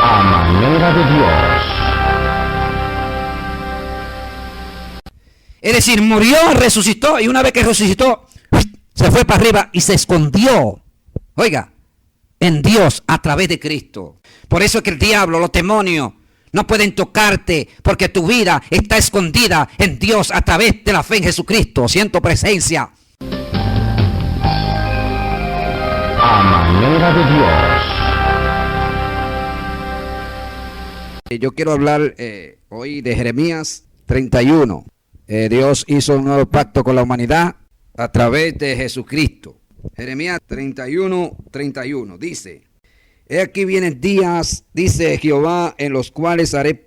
A manera de Dios. Es decir, murió, resucitó, y una vez que resucitó, se fue para arriba y se escondió. Oiga, en Dios a través de Cristo. Por eso es que el diablo, los demonios, no pueden tocarte, porque tu vida está escondida en Dios a través de la fe en Jesucristo. Siento presencia. A manera de Dios. Yo quiero hablar hoy de Jeremías 31. Dios hizo un nuevo pacto con la humanidad a través de Jesucristo. Jeremías 31 dice: He aquí vienen días, dice Jehová, en los cuales haré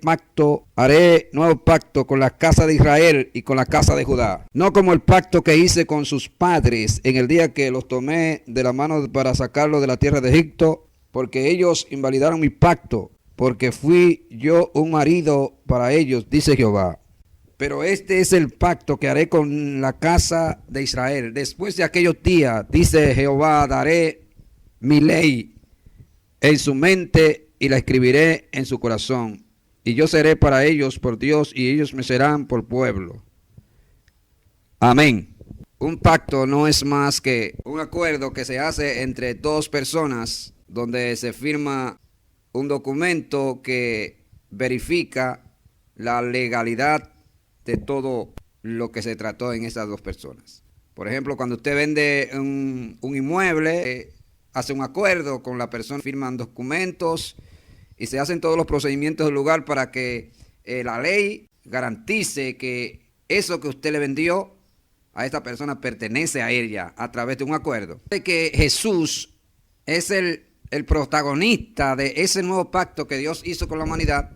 nuevo pacto con la casa de Israel y con la casa de Judá. No como el pacto que hice con sus padres en el día que los tomé de la mano para sacarlos de la tierra de Egipto, porque ellos invalidaron mi pacto, porque fui yo un marido para ellos, dice Jehová. Pero este es el pacto que haré con la casa de Israel. Después de aquellos días, dice Jehová, daré mi ley en su mente y la escribiré en su corazón. Y yo seré para ellos por Dios y ellos me serán por pueblo. Amén. Un pacto no es más que un acuerdo que se hace entre dos personas donde se firma un documento que verifica la legalidad de todo lo que se trató en esas dos personas. Por ejemplo, cuando usted vende un inmueble, hace un acuerdo con la persona, firman documentos y se hacen todos los procedimientos del lugar para que la ley garantice que eso que usted le vendió a esta persona pertenece a ella a través de un acuerdo. De que Jesús es el protagonista de ese nuevo pacto que Dios hizo con la humanidad.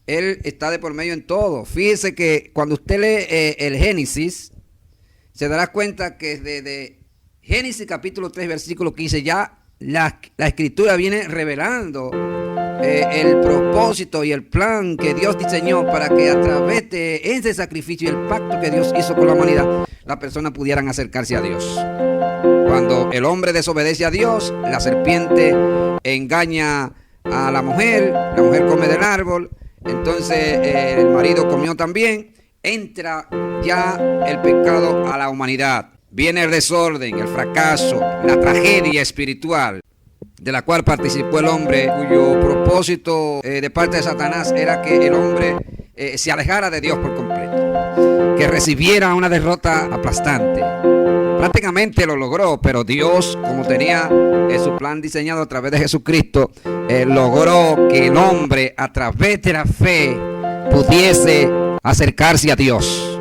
Él está de por medio en todo. Fíjese que cuando usted lee el Génesis, se dará cuenta que desde Génesis capítulo 3, versículo 15, ya la escritura viene revelando el propósito y el plan que Dios diseñó para que a través de ese sacrificio y el pacto que Dios hizo con la humanidad, las personas pudieran acercarse a Dios. Cuando el hombre desobedece a Dios, la serpiente engaña a la mujer come del árbol, entonces el marido comió también, entra ya el pecado a la humanidad. Viene el desorden, el fracaso, la tragedia espiritual de la cual participó el hombre, cuyo propósito de parte de Satanás era que el hombre se alejara de Dios por completo, que recibiera una derrota aplastante. Prácticamente lo logró, pero Dios, como tenía su plan diseñado a través de Jesucristo, logró que el hombre a través de la fe pudiese acercarse a Dios.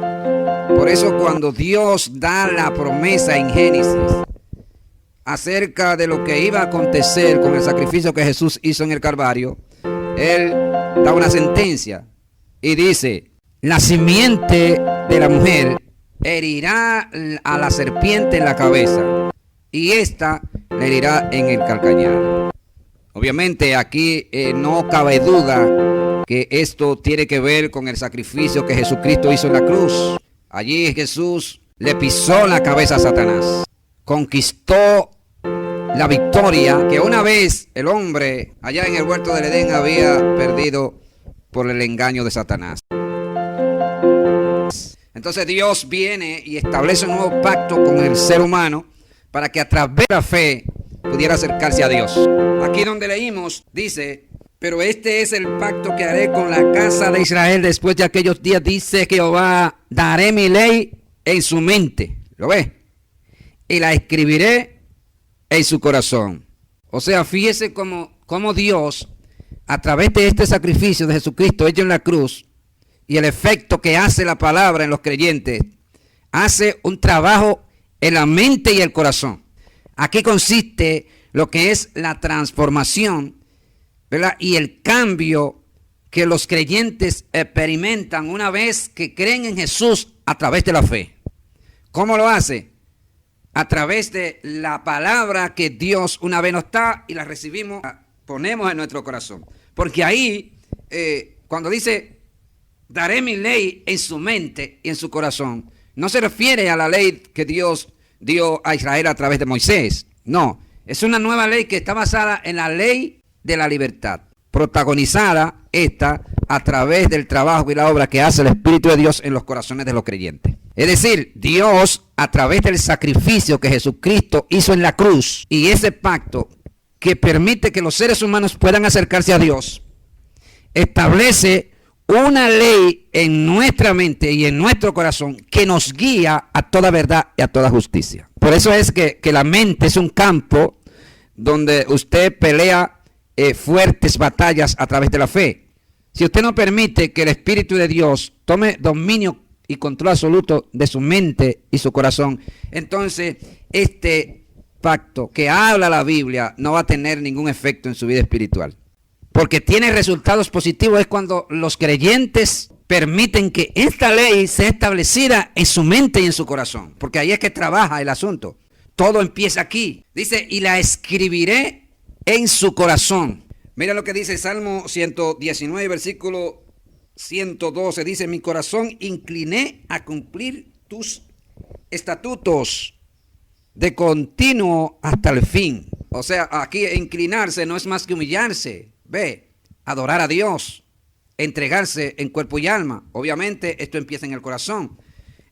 Por eso cuando Dios da la promesa en Génesis acerca de lo que iba a acontecer con el sacrificio que Jesús hizo en el Calvario, Él da una sentencia y dice: la simiente de la mujer herirá a la serpiente en la cabeza y ésta le herirá en el calcañar. Obviamente aquí no cabe duda que esto tiene que ver con el sacrificio que Jesucristo hizo en la cruz. Allí Jesús le pisó la cabeza a Satanás, conquistó la victoria que una vez el hombre allá en el huerto del Edén había perdido por el engaño de Satanás. Entonces Dios viene y establece un nuevo pacto con el ser humano para que a través de la fe pudiera acercarse a Dios. Aquí donde leímos dice: pero este es el pacto que haré con la casa de Israel después de aquellos días, dice Jehová, daré mi ley en su mente. ¿Lo ve? Y la escribiré en su corazón. O sea, fíjese cómo Dios, a través de este sacrificio de Jesucristo hecho en la cruz, y el efecto que hace la palabra en los creyentes, hace un trabajo en la mente y el corazón. Aquí consiste lo que es la transformación, ¿verdad? Y el cambio que los creyentes experimentan una vez que creen en Jesús a través de la fe. ¿Cómo lo hace? A través de la palabra que Dios una vez nos da y la recibimos, ponemos en nuestro corazón. Porque ahí, cuando dice: daré mi ley en su mente y en su corazón, no se refiere a la ley que Dios dio a Israel a través de Moisés. No, es una nueva ley que está basada en la ley de la libertad. protagonizada esta a través del trabajo y la obra que hace el Espíritu de Dios en los corazones de los creyentes. Es decir, Dios, a través del sacrificio que Jesucristo hizo en la cruz y ese pacto que permite que los seres humanos puedan acercarse a Dios, establece una ley en nuestra mente y en nuestro corazón que nos guía a toda verdad y a toda justicia. Por eso es que la mente es un campo donde usted pelea fuertes batallas a través de la fe. Si usted no permite que el Espíritu de Dios tome dominio y control absoluto de su mente y su corazón, entonces este pacto que habla la Biblia no va a tener ningún efecto en su vida espiritual. Porque tiene resultados positivos es cuando los creyentes permiten que esta ley sea establecida en su mente y en su corazón. Porque ahí es que trabaja el asunto. Todo empieza aquí. Dice, y la escribiré en su corazón. Mira lo que dice Salmo 119, versículo 112. Dice, mi corazón incliné a cumplir tus estatutos de continuo hasta el fin. O sea, aquí inclinarse no es más que humillarse. Ve, adorar a Dios, entregarse en cuerpo y alma. Obviamente esto empieza en el corazón.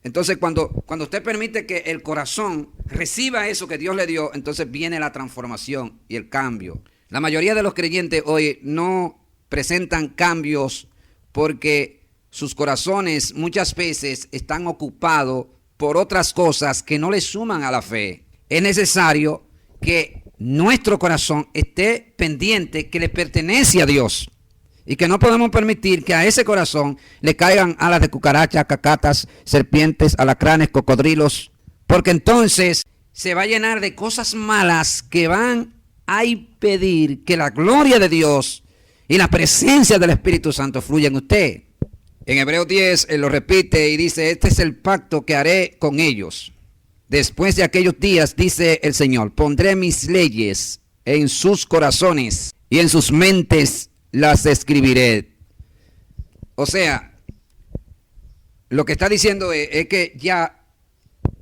Entonces cuando usted permite que el corazón reciba eso que Dios le dio, entonces viene la transformación y el cambio. La mayoría de los creyentes hoy no presentan cambios porque sus corazones muchas veces están ocupados por otras cosas que no le suman a la fe. Es necesario que nuestro corazón esté pendiente que le pertenece a Dios y que no podemos permitir que a ese corazón le caigan alas de cucarachas, cacatas, serpientes, alacranes, cocodrilos, porque entonces se va a llenar de cosas malas que van a impedir que la gloria de Dios y la presencia del Espíritu Santo fluya en usted. En Hebreos 10 él lo repite y dice, este es el pacto que haré con ellos. Después de aquellos días, dice el Señor, pondré mis leyes en sus corazones y en sus mentes las escribiré. O sea, lo que está diciendo es que ya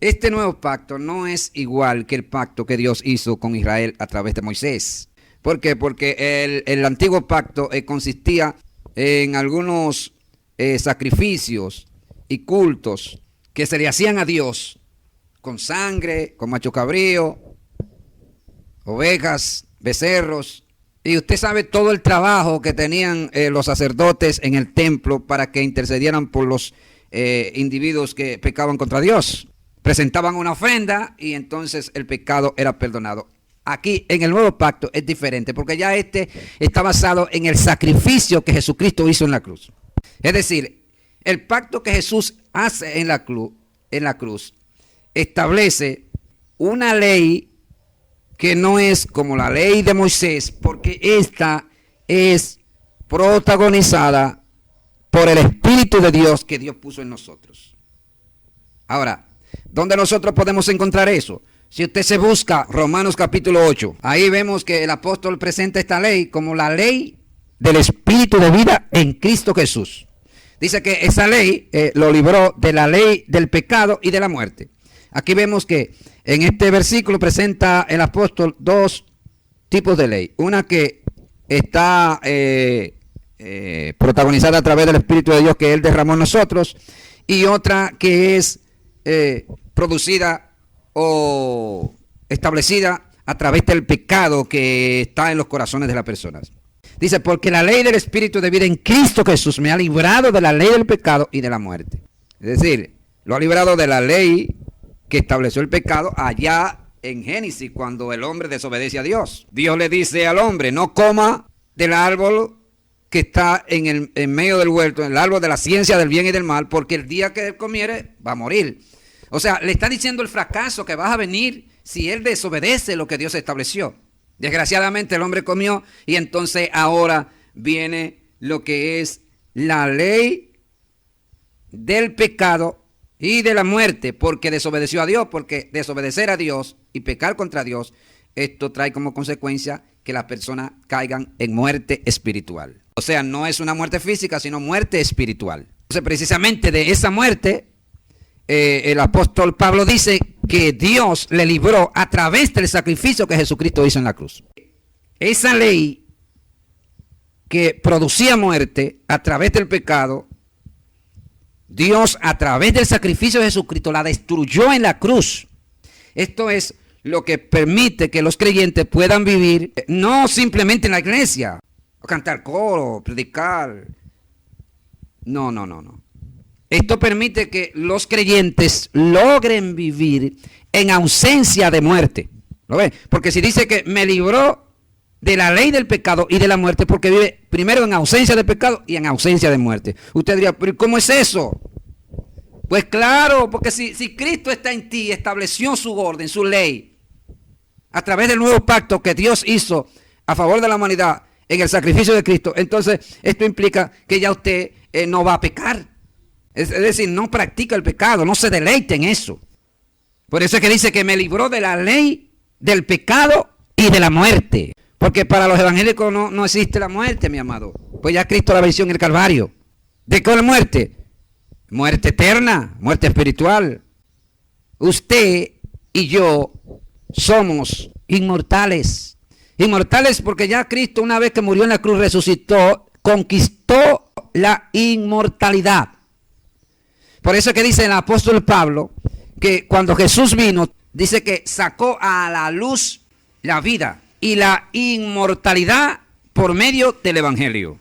este nuevo pacto no es igual que el pacto que Dios hizo con Israel a través de Moisés. ¿Por qué? Porque el antiguo pacto consistía en algunos sacrificios y cultos que se le hacían a Dios con sangre, con macho cabrío, ovejas, becerros. Y usted sabe todo el trabajo que tenían los sacerdotes en el templo para que intercedieran por los individuos que pecaban contra Dios. Presentaban una ofrenda y entonces el pecado era perdonado. Aquí en el nuevo pacto es diferente porque ya este está basado en el sacrificio que Jesucristo hizo en la cruz. Es decir, el pacto que Jesús hace en la cruz establece una ley que no es como la ley de Moisés, porque esta es protagonizada por el Espíritu de Dios que Dios puso en nosotros. Ahora, ¿dónde nosotros podemos encontrar eso? Si usted se busca Romanos capítulo 8, ahí vemos que el apóstol presenta esta ley como la ley del Espíritu de vida en Cristo Jesús. Dice que esa ley lo libró de la ley del pecado y de la muerte. Aquí vemos que en este versículo presenta el apóstol dos tipos de ley. Una que está protagonizada a través del Espíritu de Dios que Él derramó en nosotros, y otra que es producida o establecida a través del pecado que está en los corazones de las personas. Dice, porque la ley del Espíritu de vida en Cristo Jesús me ha librado de la ley del pecado y de la muerte. Es decir, lo ha librado de la ley que estableció el pecado allá en Génesis, cuando el hombre desobedece a Dios. Dios le dice al hombre, no coma del árbol que está en medio del huerto, el árbol de la ciencia del bien y del mal, porque el día que él comiere va a morir. O sea, le está diciendo el fracaso que va a venir si él desobedece lo que Dios estableció. Desgraciadamente el hombre comió y entonces ahora viene lo que es la ley del pecado y de la muerte, porque desobedeció a Dios, porque desobedecer a Dios y pecar contra Dios, esto trae como consecuencia que las personas caigan en muerte espiritual. O sea, no es una muerte física, sino muerte espiritual. Entonces, precisamente de esa muerte, el apóstol Pablo dice que Dios le libró a través del sacrificio que Jesucristo hizo en la cruz. Esa ley que producía muerte a través del pecado, Dios a través del sacrificio de Jesucristo la destruyó en la cruz. Esto es lo que permite que los creyentes puedan vivir no simplemente en la iglesia, cantar coro, predicar. No. Esto permite que los creyentes logren vivir en ausencia de muerte. ¿Lo ven? Porque si dice que me libró de la ley del pecado y de la muerte, porque vive primero en ausencia de pecado y en ausencia de muerte. Usted diría, ¿pero cómo es eso? Pues claro, porque si Cristo está en ti, estableció su orden, su ley, a través del nuevo pacto que Dios hizo a favor de la humanidad en el sacrificio de Cristo, entonces esto implica que ya usted no va a pecar. Es decir, no practica el pecado, no se deleite en eso. Por eso es que dice que me libró de la ley del pecado y de la muerte. Porque para los evangélicos no existe la muerte, mi amado. Pues ya Cristo la venció en el Calvario. ¿De qué muerte? Muerte eterna, muerte espiritual. Usted y yo somos inmortales. Inmortales porque ya Cristo, una vez que murió en la cruz, resucitó, conquistó la inmortalidad. Por eso es que dice el apóstol Pablo que cuando Jesús vino, dice que sacó a la luz la vida y la inmortalidad por medio del evangelio.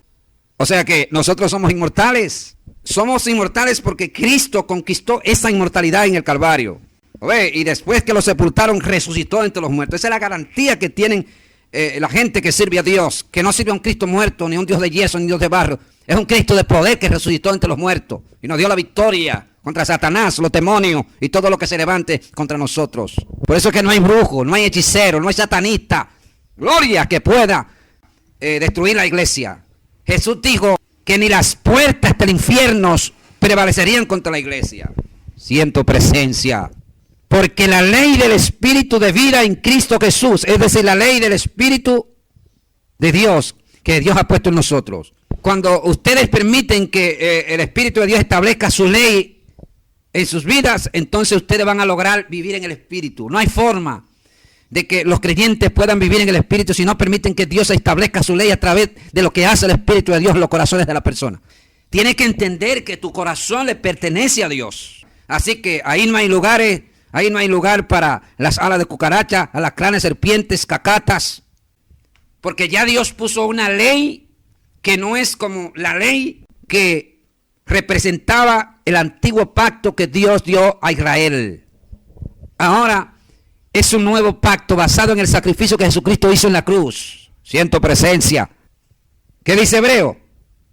O sea que nosotros somos inmortales. Somos inmortales porque Cristo conquistó esa inmortalidad en el Calvario. ¿Ve? Y después que lo sepultaron, resucitó entre los muertos. Esa es la garantía que tienen la gente que sirve a Dios. Que no sirve a un Cristo muerto, ni a un Dios de yeso, ni a un Dios de barro. Es un Cristo de poder que resucitó entre los muertos. Y nos dio la victoria contra Satanás, los demonios y todo lo que se levante contra nosotros. Por eso es que no hay brujo, no hay hechicero, no hay satanista. Gloria que pueda destruir la iglesia. Jesús dijo que ni las puertas del infierno prevalecerían contra la iglesia. Siento presencia. Porque la ley del Espíritu de vida en Cristo Jesús, es decir, la ley del Espíritu de Dios, que Dios ha puesto en nosotros. Cuando ustedes permiten que el Espíritu de Dios establezca su ley en sus vidas, entonces ustedes van a lograr vivir en el Espíritu. No hay forma de que los creyentes puedan vivir en el Espíritu si no permiten que Dios establezca su ley a través de lo que hace el Espíritu de Dios en los corazones de la persona. Tienes que entender que tu corazón le pertenece a Dios. Así que ahí no hay lugares, ahí no hay lugar para las alas de cucaracha, alacranes, serpientes, cacatas. Porque ya Dios puso una ley que no es como la ley que representaba el antiguo pacto que Dios dio a Israel. Ahora es un nuevo pacto basado en el sacrificio que Jesucristo hizo en la cruz. Siento presencia. ¿Qué dice Hebreo?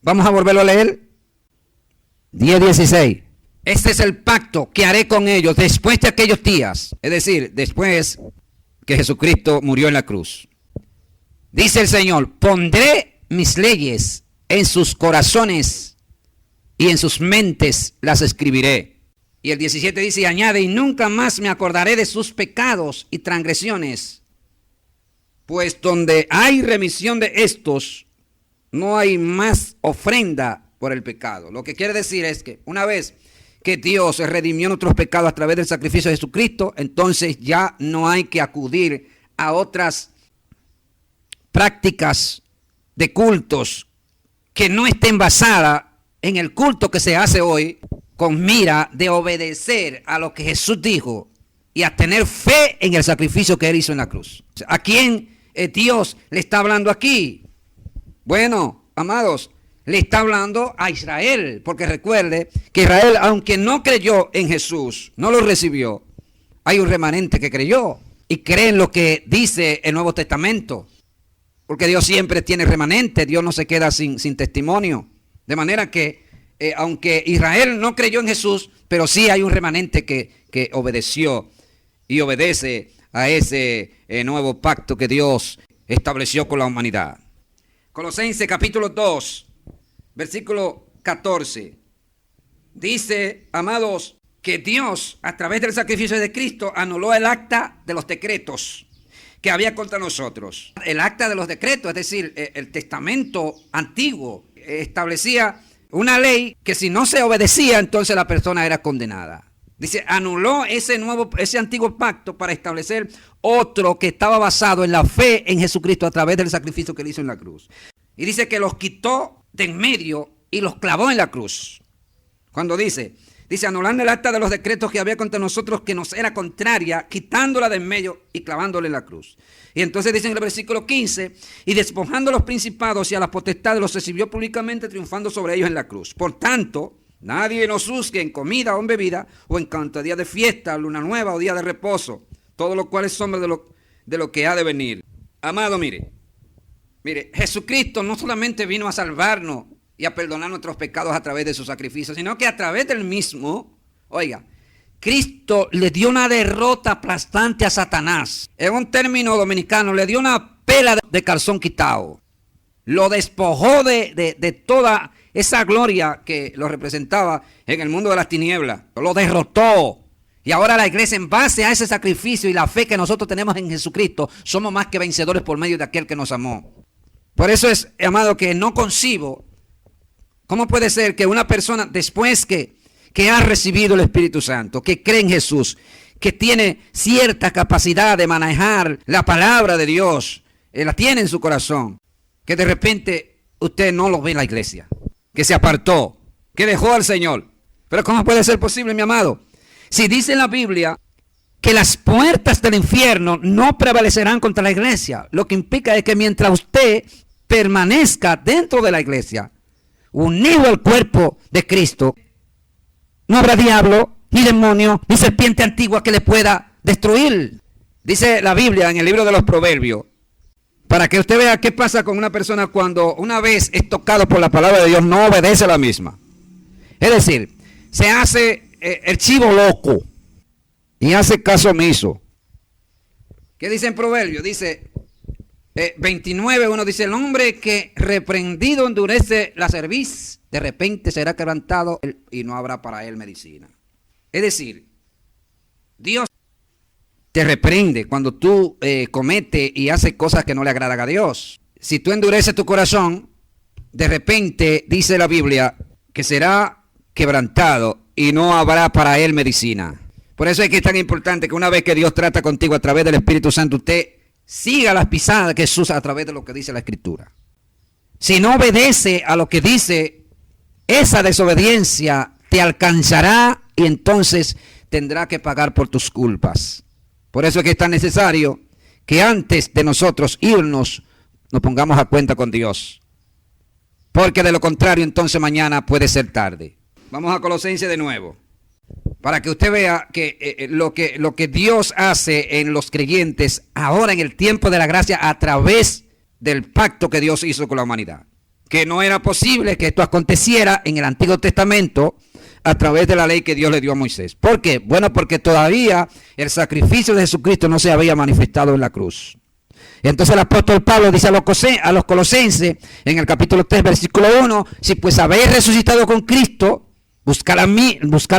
Vamos a volverlo a leer. 10:16. Este es el pacto que haré con ellos después de aquellos días. Es decir, después que Jesucristo murió en la cruz. Dice el Señor, pondré mis leyes en sus corazones y en sus mentes las escribiré. Y el 17 dice y añade, y nunca más me acordaré de sus pecados y transgresiones, pues donde hay remisión de estos, no hay más ofrenda por el pecado. Lo que quiere decir es que una vez que Dios redimió nuestros pecados a través del sacrificio de Jesucristo, entonces ya no hay que acudir a otras prácticas de cultos que no estén basadas en el culto que se hace hoy con mira de obedecer a lo que Jesús dijo y a tener fe en el sacrificio que Él hizo en la cruz. ¿A quién Dios le está hablando aquí? Bueno, amados, le está hablando a Israel, porque recuerde que Israel, aunque no creyó en Jesús, no lo recibió, hay un remanente que creyó y cree en lo que dice el Nuevo Testamento. Porque Dios siempre tiene remanente, Dios no se queda sin testimonio. De manera que, aunque Israel no creyó en Jesús, pero sí hay un remanente que obedeció y obedece a ese nuevo pacto que Dios estableció con la humanidad. Colosenses capítulo 2, versículo 14. Dice, amados, que Dios, a través del sacrificio de Cristo, anuló el acta de los decretos que había contra nosotros. El acta de los decretos, es decir, el testamento antiguo, establecía una ley que si no se obedecía, entonces la persona era condenada. Dice, anuló ese antiguo pacto para establecer otro que estaba basado en la fe en Jesucristo a través del sacrificio que Él hizo en la cruz. Y dice que los quitó de en medio y los clavó en la cruz. Cuando dice, anulando el acta de los decretos que había contra nosotros que nos era contraria, quitándola de en medio y clavándole en la cruz. Y entonces dice en el versículo 15, y despojando a los principados y a las potestades los recibió públicamente, triunfando sobre ellos en la cruz. Por tanto, nadie nos juzgue en comida o en bebida, o en cuanto a día de fiesta, luna nueva o día de reposo, todo lo cual es sombra de lo que ha de venir. Amado, mire, Jesucristo no solamente vino a salvarnos y a perdonar nuestros pecados a través de su sacrificio, sino que a través del mismo, oiga, Cristo le dio una derrota aplastante a Satanás. En un término dominicano, le dio una pela de calzón quitado. Lo despojó de toda esa gloria que lo representaba en el mundo de las tinieblas. Lo derrotó. Y ahora la iglesia, en base a ese sacrificio y la fe que nosotros tenemos en Jesucristo, somos más que vencedores por medio de aquel que nos amó. Por eso es, amado, que no concibo cómo puede ser que una persona, después que ha recibido el Espíritu Santo, que cree en Jesús, que tiene cierta capacidad de manejar la palabra de Dios, la tiene en su corazón, que de repente usted no lo ve en la iglesia, que se apartó, que dejó al Señor. Pero ¿cómo puede ser posible, mi amado? Si dice en la Biblia que las puertas del infierno no prevalecerán contra la iglesia, lo que implica es que mientras usted permanezca dentro de la iglesia, unido al cuerpo de Cristo, no habrá diablo, ni demonio, ni serpiente antigua que le pueda destruir. Dice la Biblia en el libro de los Proverbios, para que usted vea qué pasa con una persona cuando una vez es tocado por la palabra de Dios, no obedece la misma. Es decir, se hace el chivo loco y hace caso omiso. ¿Qué dice en Proverbios? Dice 29:1, dice, el hombre que reprendido endurece la cerviz, de repente será quebrantado y no habrá para él medicina. Es decir, Dios te reprende cuando tú cometes y haces cosas que no le agradan a Dios. Si tú endureces tu corazón, de repente dice la Biblia que será quebrantado y no habrá para él medicina. Por eso es que es tan importante que una vez que Dios trata contigo a través del Espíritu Santo, usted siga las pisadas de Jesús a través de lo que dice la Escritura. Si no obedece a lo que dice, esa desobediencia te alcanzará y entonces tendrá que pagar por tus culpas. Por eso es que es tan necesario que antes de nosotros irnos, nos pongamos a cuenta con Dios. Porque de lo contrario, entonces mañana puede ser tarde. Vamos a Colosenses de nuevo, para que usted vea que lo que Dios hace en los creyentes ahora en el tiempo de la gracia a través del pacto que Dios hizo con la humanidad. Que no era posible que esto aconteciera en el Antiguo Testamento a través de la ley que Dios le dio a Moisés. ¿Por qué? Bueno, porque todavía el sacrificio de Jesucristo no se había manifestado en la cruz. Entonces el apóstol Pablo dice a los Colosenses en el capítulo 3, versículo 1, si pues habéis resucitado con Cristo, buscar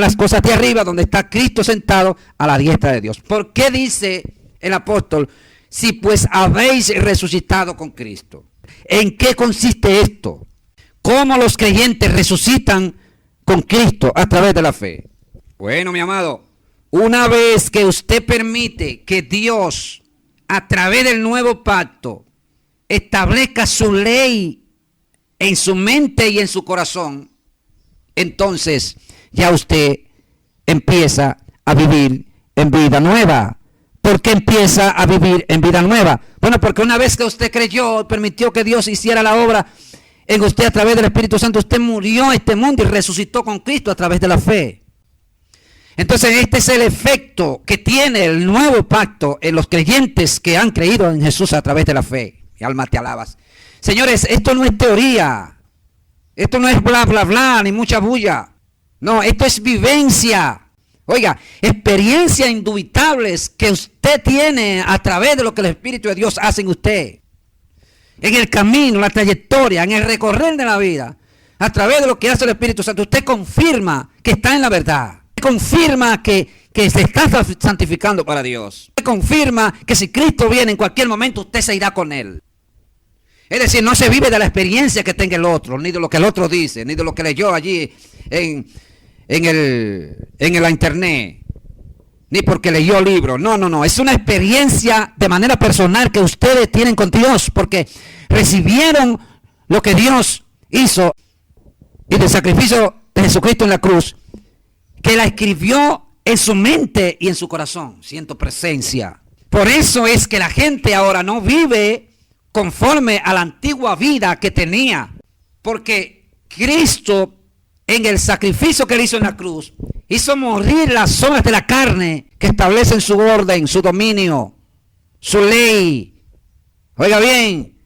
las cosas de arriba donde está Cristo sentado a la diestra de Dios. ¿Por qué dice el apóstol, si pues habéis resucitado con Cristo? ¿En qué consiste esto? ¿Cómo los creyentes resucitan con Cristo a través de la fe? Bueno, mi amado, una vez que usted permite que Dios, a través del nuevo pacto, establezca su ley en su mente y en su corazón, entonces ya usted empieza a vivir en vida nueva. ¿Por qué empieza a vivir en vida nueva? Bueno, porque una vez que usted creyó, permitió que Dios hiciera la obra en usted a través del Espíritu Santo, usted murió a este mundo y resucitó con Cristo a través de la fe. Entonces este es el efecto que tiene el nuevo pacto en los creyentes que han creído en Jesús a través de la fe. Mi alma te alabas. Señores, esto no es teoría. Esto no es bla, bla, bla, ni mucha bulla. No, esto es vivencia. Oiga, experiencias indubitables que usted tiene a través de lo que el Espíritu de Dios hace en usted. En el camino, la trayectoria, en el recorrer de la vida, a través de lo que hace el Espíritu Santo, usted confirma que está en la verdad. Confirma que se está santificando para Dios. Usted confirma que si Cristo viene en cualquier momento, usted se irá con Él. Es decir, no se vive de la experiencia que tenga el otro, ni de lo que el otro dice, ni de lo que leyó allí en la internet, ni porque leyó libros. No, es una experiencia de manera personal que ustedes tienen con Dios, porque recibieron lo que Dios hizo y del sacrificio de Jesucristo en la cruz, que la escribió en su mente y en su corazón. Siento presencia. Por eso es que la gente ahora no vive conforme a la antigua vida que tenía, porque Cristo, en el sacrificio que él hizo en la cruz, hizo morir las obras de la carne que establecen su orden, su dominio, su ley. Oiga bien,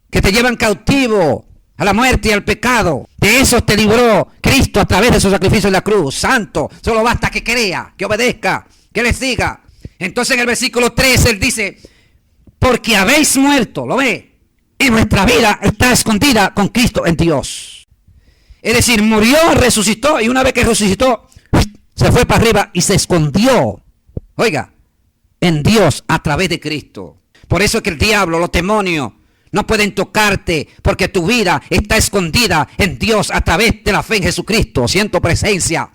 que te llevan cautivo a la muerte y al pecado. De eso te libró Cristo a través de su sacrificio en la cruz. Santo, solo basta que crea, que obedezca, que le siga. Entonces en el versículo 3 él dice, porque habéis muerto, ¿lo ve? Y nuestra vida está escondida con Cristo en Dios. Es decir, murió, resucitó, y una vez que resucitó, se fue para arriba y se escondió. Oiga, en Dios a través de Cristo. Por eso es que el diablo, los demonios, no pueden tocarte, porque tu vida está escondida en Dios a través de la fe en Jesucristo. Siento presencia.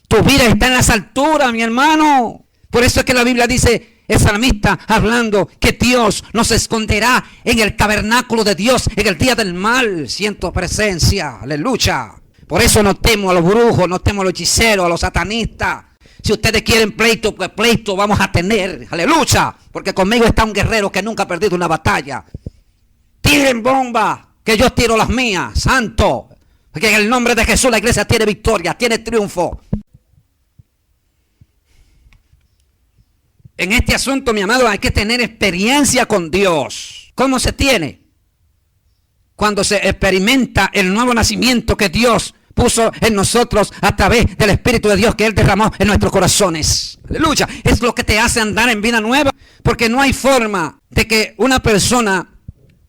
Tu vida está en las alturas, mi hermano. Por eso es que la Biblia dice, el salmista hablando, que Dios nos esconderá en el tabernáculo de Dios en el día del mal. Siento presencia. Aleluya. Por eso no temo a los brujos, no temo a los hechiceros, a los satanistas. Si ustedes quieren pleito, pues pleito vamos a tener. Aleluya. Porque conmigo está un guerrero que nunca ha perdido una batalla. Tiren bomba, que yo tiro las mías. Santo. Porque en el nombre de Jesús la iglesia tiene victoria, tiene triunfo. En este asunto, mi amado, hay que tener experiencia con Dios. ¿Cómo se tiene? Cuando se experimenta el nuevo nacimiento que Dios puso en nosotros a través del Espíritu de Dios que Él derramó en nuestros corazones. Aleluya. Es lo que te hace andar en vida nueva. Porque no hay forma de que una persona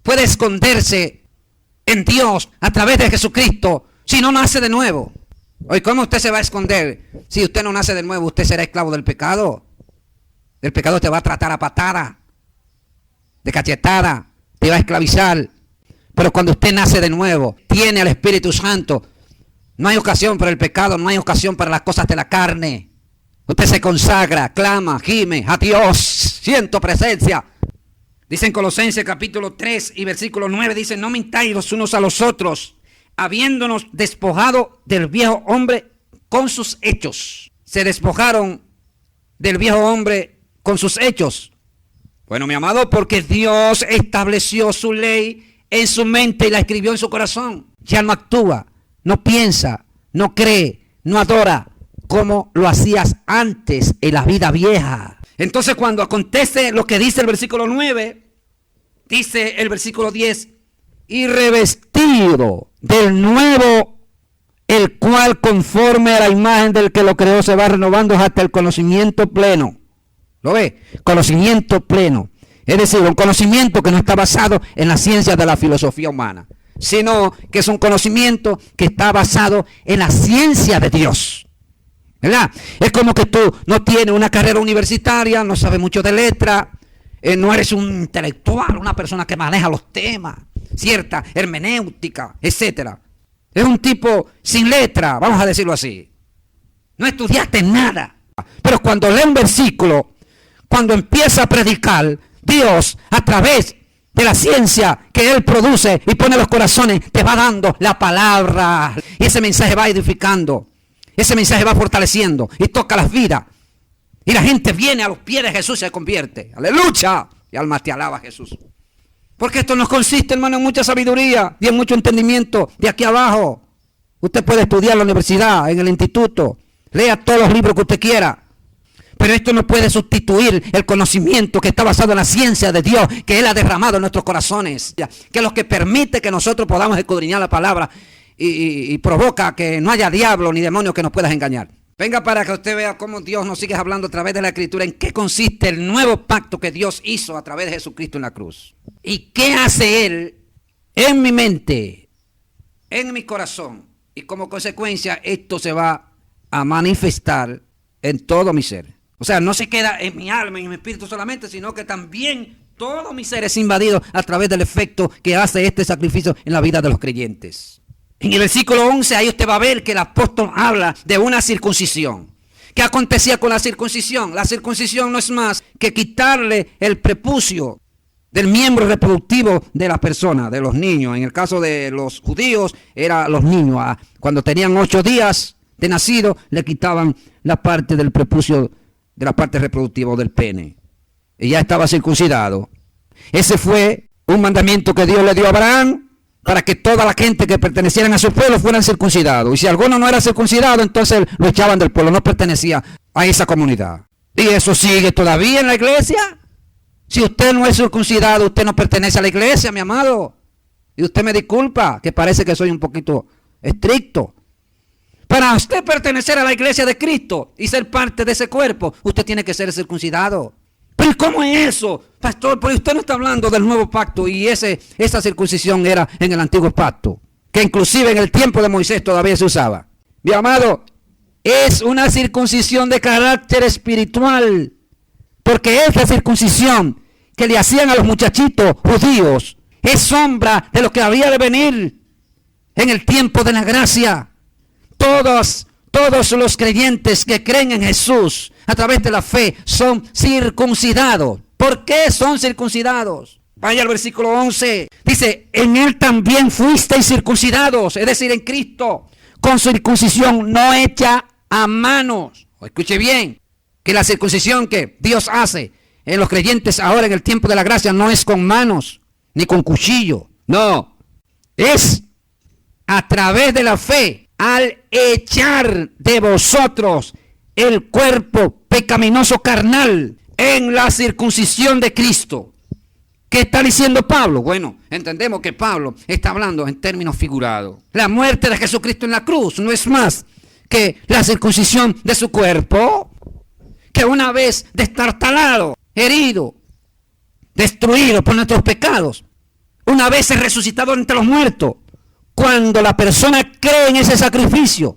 pueda esconderse en Dios a través de Jesucristo si no nace de nuevo. Hoy, ¿cómo usted se va a esconder? Si usted no nace de nuevo, usted será esclavo del pecado. El pecado te va a tratar a patada, de cachetada, te va a esclavizar. Pero cuando usted nace de nuevo, tiene al Espíritu Santo, no hay ocasión para el pecado, no hay ocasión para las cosas de la carne. Usted se consagra, clama, gime a Dios. Siento presencia. Dice en Colosenses capítulo 3 y versículo 9, dice, no mintáis los unos a los otros, habiéndonos despojado del viejo hombre con sus hechos. Se despojaron del viejo hombre con sus hechos. Bueno, mi amado, porque Dios estableció su ley en su mente y la escribió en su corazón. Ya no actúa, no piensa, no cree, no adora como lo hacías antes en la vida vieja. Entonces cuando acontece lo que dice el versículo 9, dice el versículo 10, y revestido del nuevo, el cual conforme a la imagen del que lo creó se va renovando hasta el conocimiento pleno. ¿Lo ve? Conocimiento pleno. Es decir, un conocimiento que no está basado en la ciencia de la filosofía humana, sino que es un conocimiento que está basado en la ciencia de Dios. ¿Verdad? Es como que tú no tienes una carrera universitaria, no sabes mucho de letra, no eres un intelectual, una persona que maneja los temas, cierta hermenéutica, etcétera. Es un tipo sin letra, vamos a decirlo así. No estudiaste nada. Pero cuando lee un versículo, cuando empieza a predicar, Dios a través de la ciencia que Él produce y pone en los corazones, te va dando la palabra. Y ese mensaje va edificando. Ese mensaje va fortaleciendo y toca las vidas. Y la gente viene a los pies de Jesús y se convierte. ¡Aleluya! Y alma te alaba, Jesús. Porque esto no consiste, hermano, en mucha sabiduría y en mucho entendimiento de aquí abajo. Usted puede estudiar en la universidad, en el instituto. Lea todos los libros que usted quiera. Pero esto no puede sustituir el conocimiento que está basado en la ciencia de Dios que Él ha derramado en nuestros corazones. Que es lo que permite que nosotros podamos escudriñar la palabra y provoca que no haya diablo ni demonio que nos pueda engañar. Venga para que usted vea cómo Dios nos sigue hablando a través de la Escritura, en qué consiste el nuevo pacto que Dios hizo a través de Jesucristo en la cruz. Y qué hace Él en mi mente, en mi corazón. Y como consecuencia esto se va a manifestar en todo mi ser. O sea, no se queda en mi alma y en mi espíritu solamente, sino que también todo mi ser es invadido a través del efecto que hace este sacrificio en la vida de los creyentes. En el versículo 11, ahí usted va a ver que el apóstol habla de una circuncisión. ¿Qué acontecía con la circuncisión? La circuncisión no es más que quitarle el prepucio del miembro reproductivo de la persona, de los niños. En el caso de los judíos, eran los niños. Cuando tenían 8 días de nacido, le quitaban la parte del prepucio, de la parte reproductiva del pene. Y ya estaba circuncidado. Ese fue un mandamiento que Dios le dio a Abraham para que toda la gente que pertenecieran a su pueblo fueran circuncidados. Y si alguno no era circuncidado, entonces lo echaban del pueblo, no pertenecía a esa comunidad. Y eso sigue todavía en la iglesia. Si usted no es circuncidado, usted no pertenece a la iglesia, mi amado. Y usted me disculpa, que parece que soy un poquito estricto. Para usted pertenecer a la iglesia de Cristo y ser parte de ese cuerpo, usted tiene que ser circuncidado. ¿Pero cómo es eso, pastor? Porque usted no está hablando del nuevo pacto y esa circuncisión era en el antiguo pacto, que inclusive en el tiempo de Moisés todavía se usaba. Mi amado, es una circuncisión de carácter espiritual, porque esa circuncisión que le hacían a los muchachitos judíos es sombra de lo que había de venir en el tiempo de la gracia. Todos los creyentes que creen en Jesús a través de la fe son circuncidados. ¿Por qué son circuncidados? Vaya al versículo 11. Dice, en él también fuisteis circuncidados, es decir, en Cristo, con circuncisión no hecha a manos. Escuche bien, que la circuncisión que Dios hace en los creyentes ahora en el tiempo de la gracia no es con manos, ni con cuchillo. No, es a través de la fe, al echar de vosotros el cuerpo pecaminoso carnal en la circuncisión de Cristo. ¿Qué está diciendo Pablo? Bueno, entendemos que Pablo está hablando en términos figurados. La muerte de Jesucristo en la cruz no es más que la circuncisión de su cuerpo, que una vez destartalado, herido, destruido por nuestros pecados, una vez es resucitado entre los muertos, cuando la persona cree en ese sacrificio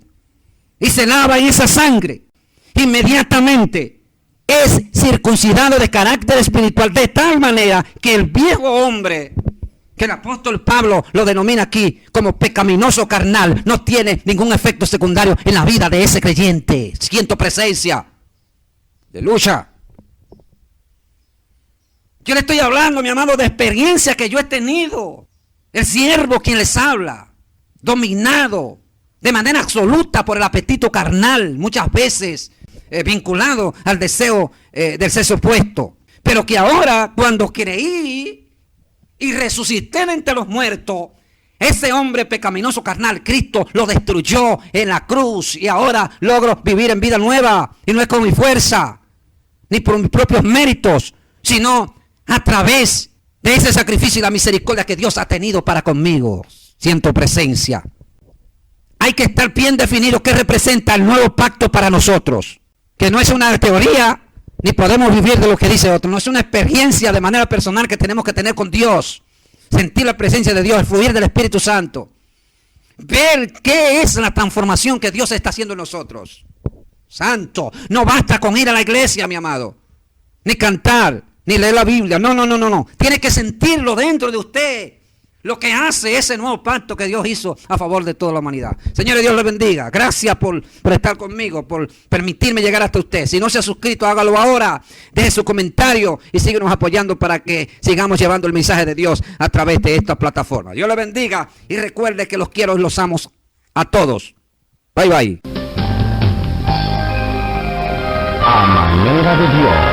y se lava en esa sangre, inmediatamente es circuncidado de carácter espiritual, de tal manera que el viejo hombre, que el apóstol Pablo lo denomina aquí como pecaminoso carnal, no tiene ningún efecto secundario en la vida de ese creyente. Siento presencia de lucha. Yo le estoy hablando, mi amado, de experiencia que yo he tenido. El siervo quien les habla, dominado de manera absoluta por el apetito carnal, muchas veces vinculado al deseo del sexo opuesto. Pero que ahora, cuando creí y resucité de entre los muertos, ese hombre pecaminoso carnal, Cristo lo destruyó en la cruz y ahora logro vivir en vida nueva. Y no es con mi fuerza, ni por mis propios méritos, sino a través de ese sacrificio y la misericordia que Dios ha tenido para conmigo. Siento presencia. Hay que estar bien definido qué representa el nuevo pacto para nosotros. Que no es una teoría, ni podemos vivir de lo que dice otro. No es una experiencia de manera personal que tenemos que tener con Dios. Sentir la presencia de Dios, el fluir del Espíritu Santo. Ver qué es la transformación que Dios está haciendo en nosotros. Santo, no basta con ir a la iglesia, mi amado. Ni cantar, ni leer la Biblia. No. Tiene que sentirlo dentro de usted. Lo que hace ese nuevo pacto que Dios hizo a favor de toda la humanidad. Señores, Dios les bendiga. Gracias por estar conmigo, por permitirme llegar hasta usted. Si no se ha suscrito, hágalo ahora. Deje su comentario y síguenos apoyando para que sigamos llevando el mensaje de Dios a través de esta plataforma. Dios les bendiga y recuerde que los quiero y los amo a todos. Bye, bye. A manera de Dios.